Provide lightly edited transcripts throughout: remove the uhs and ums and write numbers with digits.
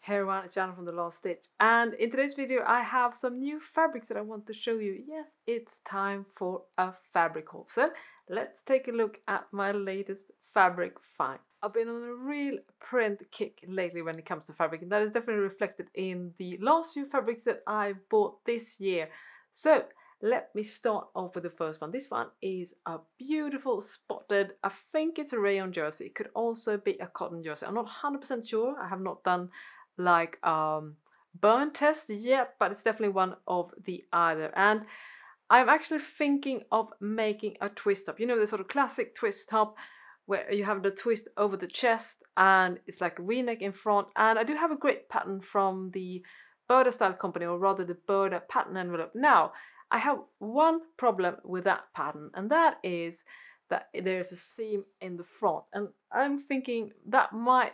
Hey everyone, it's Jana from The Last Stitch, and in today's video I have some new fabrics that I want to show you. Yes, it's time for a fabric haul. So let's take a look at my latest fabric find. I've been on a real print kick lately when it comes to fabric, and that is definitely reflected in the last few fabrics that I've bought this year. So let me start off with the first one. This one is a beautiful spotted, I think it's a rayon jersey. It could also be a cotton jersey. I'm not 100% sure. I have not done like burn test yet, but it's definitely one of the either. And I'm actually thinking of making a twist top. You know, the sort of classic twist top where you have the twist over the chest and it's like a V-neck in front. And I do have a great pattern from the Burda style company, or rather the Burda pattern envelope. Now I have one problem with that pattern, and that is that there's a seam in the front, and I'm thinking that might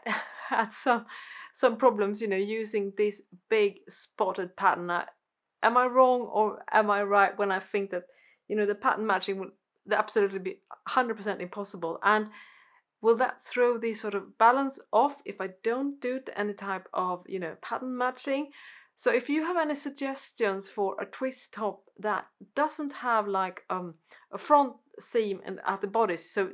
add some problems, you know, using this big spotted pattern. Am I wrong or am I right when I think that, you know, the pattern matching would absolutely be 100% impossible? And will that throw the sort of balance off if I don't do any type of, you know, pattern matching? So if you have any suggestions for a twist top that doesn't have like a front seam and at the bodice, so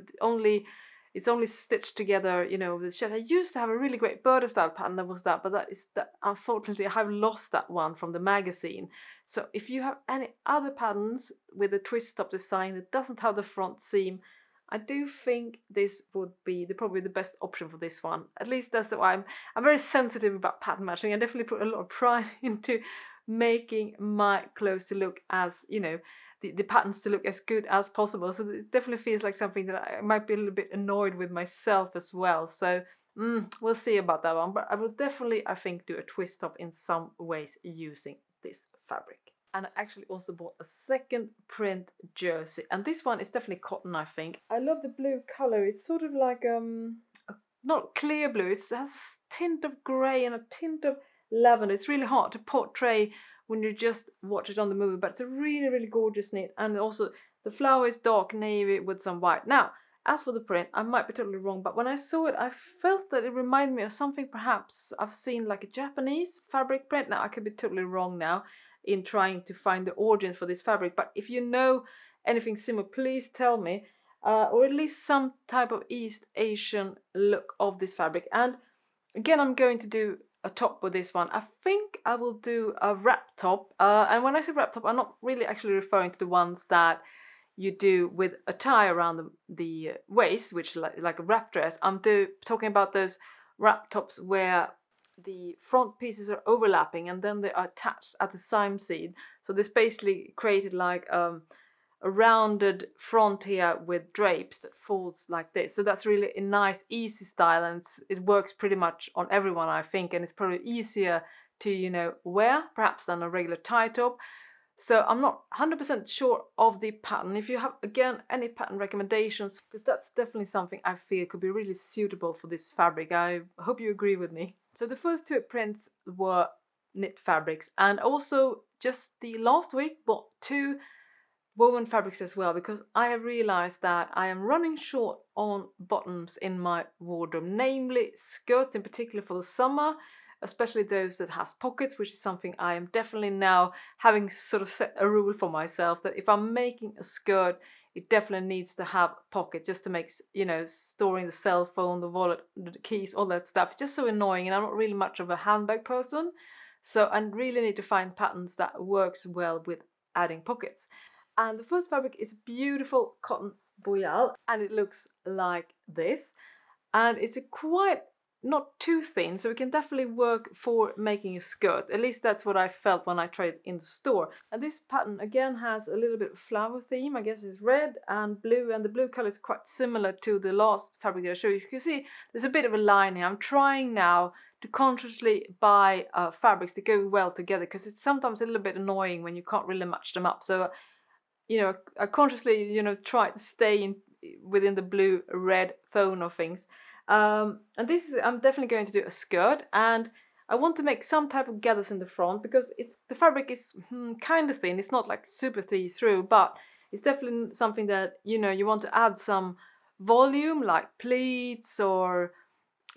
it's only stitched together, you know, the chest. I used to have a really great Burda style pattern that was that, but that unfortunately I have lost that one from the magazine. So if you have any other patterns with a twist top design that doesn't have the front seam, I do think this would be probably the best option for this one. At least that's why I'm very sensitive about pattern matching. I definitely put a lot of pride into making my clothes to look as, you know, the patterns to look as good as possible. So it definitely feels like something that I might be a little bit annoyed with myself as well. So we'll see about that one. But I will definitely, I think, do a twist top in some ways using this fabric. And I actually also bought a second print jersey, and this one is definitely cotton, I think. I love the blue color. It's sort of like not clear blue. It has a tint of grey and a tint of lavender. It's really hard to portray when you just watch it on the movie, but it's a really, really gorgeous knit. And also the flower is dark navy with some white. Now, as for the print, I might be totally wrong, but when I saw it, I felt that it reminded me of something perhaps I've seen, like a Japanese fabric print. Now, I could be totally wrong now in trying to find the origins for this fabric, but if you know anything similar, please tell me, or at least some type of East Asian look of this fabric. And again, I'm going to do a top with this one. I think I will do a wrap top, and when I say wrap top, I'm not really actually referring to the ones that you do with a tie around the waist, which like a wrap dress. I'm talking about those wrap tops where the front pieces are overlapping and then they are attached at the seam seam. So this basically created like a rounded front here with drapes that folds like this. So that's really a nice, easy style, and it works pretty much on everyone, I think, and it's probably easier to, you know, wear perhaps than a regular tie top. So I'm not 100% sure of the pattern. If you have, again, any pattern recommendations, because that's definitely something I feel could be really suitable for this fabric. I hope you agree with me. So the first two prints were knit fabrics, and also just the last week bought two woven fabrics as well, because I have realized that I am running short on bottoms in my wardrobe, namely skirts in particular for the summer, especially those that has pockets, which is something I am definitely now having sort of set a rule for myself, that if I'm making a skirt, it definitely needs to have pockets, just to make, you know, storing the cell phone, the wallet, the keys, all that stuff. It's just so annoying, and I'm not really much of a handbag person, so I really need to find patterns that works well with adding pockets. And the first fabric is beautiful cotton voile, and it looks like this, and it's a quite not too thin, so it can definitely work for making a skirt. At least that's what I felt when I tried it in the store. And this pattern again has a little bit of flower theme. I guess it's red and blue, and the blue color is quite similar to the last fabric that I showed you. You can see there's a bit of a line here. I'm trying now to consciously buy fabrics that go well together, because it's sometimes a little bit annoying when you can't really match them up. So you know, I consciously, you know, try to stay within the blue red tone of things. And this is, I'm definitely going to do a skirt, and I want to make some type of gathers in the front, because the fabric is kind of thin. It's not like super see-through, but it's definitely something that, you know, you want to add some volume, like pleats or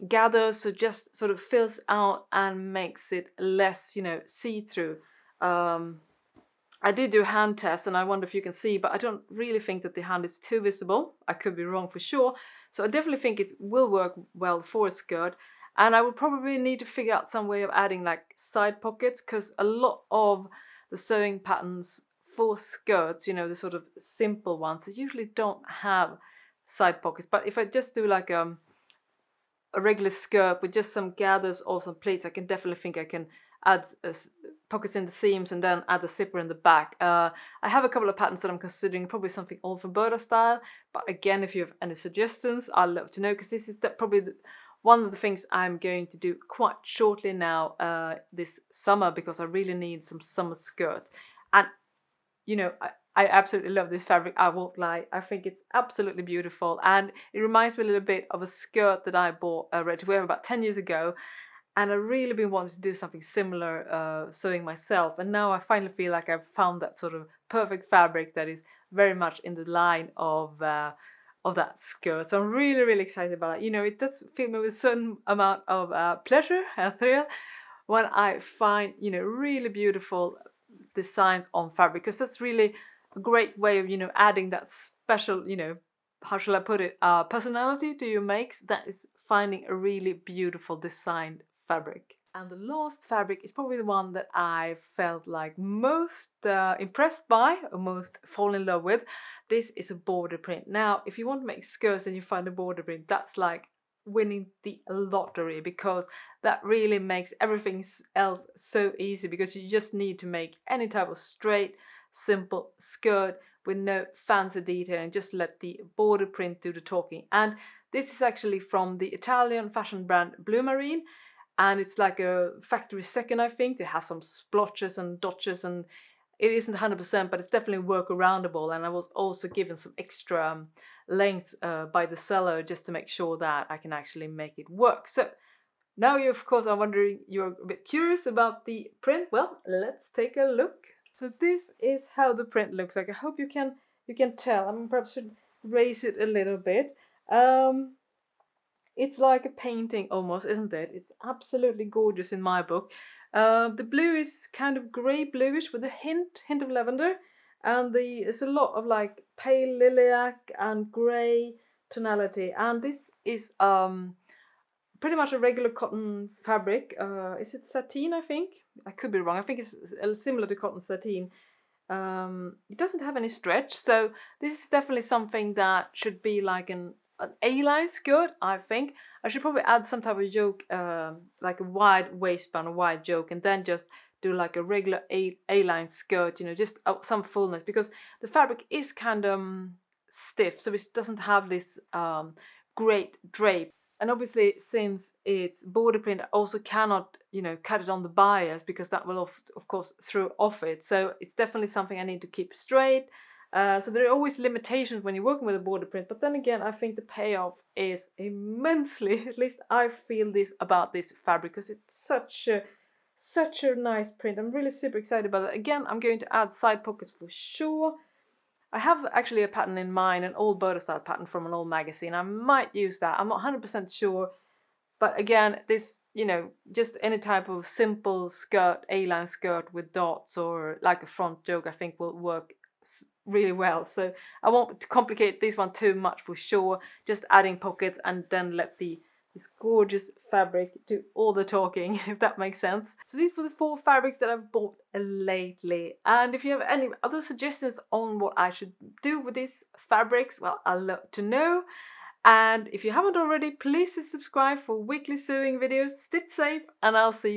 gathers, so just sort of fills out and makes it less, you know, see-through. I did do a hand test, and I wonder if you can see, but I don't really think that the hand is too visible. I could be wrong for sure. So I definitely think it will work well for a skirt. And I would probably need to figure out some way of adding like side pockets, because a lot of the sewing patterns for skirts, you know, the sort of simple ones, they usually don't have side pockets. But if I just do like a regular skirt with just some gathers or some pleats, I can definitely think I can add pockets in the seams and then add a zipper in the back. I have a couple of patterns that I'm considering, probably something all for Berta style, but again, if you have any suggestions, I'd love to know, because this is probably one of the things I'm going to do quite shortly now, this summer, because I really need some summer skirts. And you know, I absolutely love this fabric, I won't lie. I think it's absolutely beautiful, and it reminds me a little bit of a skirt that I bought ready to wear about 10 years ago, and I've really been wanting to do something similar sewing myself, and now I finally feel like I've found that sort of perfect fabric that is very much in the line of that skirt. So I'm really, really excited about it. You know, it does fill me with a certain amount of pleasure and thrill when I find, you know, really beautiful designs on fabric, because that's really a great way of, you know, adding that special, you know, how shall I put it, personality to your makes. That is finding a really beautiful designed fabric. And the last fabric is probably the one that I felt like most impressed by, or most fall in love with. This is a border print. Now, if you want to make skirts and you find a border print, that's like winning the lottery, because that really makes everything else so easy, because you just need to make any type of straight, simple skirt with no fancy detail, and just let the border print do the talking. And this is actually from the Italian fashion brand Blue Marine, and it's like a factory second, I think. It has some splotches and dotches, and it isn't 100%, but it's definitely workaroundable. And I was also given some extra length by the seller, just to make sure that I can actually make it work. So now you, of course, are wondering, you're a bit curious about the print. Well, let's take a look. So this is how the print looks like. I hope you can tell. I mean, perhaps should raise it a little bit. It's like a painting almost, isn't it? It's absolutely gorgeous in my book. The blue is kind of grey bluish with a hint of lavender, and there's a lot of like pale lilac and grey tonality. And this is pretty much a regular cotton fabric. Is it sateen? I think I could be wrong. I think it's similar to cotton sateen. It doesn't have any stretch, so this is definitely something that should be like an A-line skirt. I think I should probably add some type of yoke, like a wide waistband, a wide yoke, and then just do like a regular A-line skirt, you know, just some fullness, because the fabric is kind of stiff, so it doesn't have this great drape. And obviously, since it's border print, I also cannot, you know, cut it on the bias, because that will of course throw off it. So it's definitely something I need to keep straight. So there are always limitations when you're working with a border print, but then again, I think the payoff is immensely. At least I feel this about this fabric, because it's such a nice print. I'm really super excited about it. Again, I'm going to add side pockets for sure. I have actually a pattern in mind, an old Berta style pattern from an old magazine. I might use that. I'm not 100% sure, but again, this, you know, just any type of simple skirt, A-line skirt with dots or like a front yoke, I think will work really well. So I won't complicate this one too much for sure. Just adding pockets and then let this gorgeous fabric do all the talking, if that makes sense. So these were the 4 fabrics that I've bought lately. And if you have any other suggestions on what I should do with these fabrics, well, I'd love to know. And if you haven't already, please subscribe for weekly sewing videos. Stitch safe, and I'll see you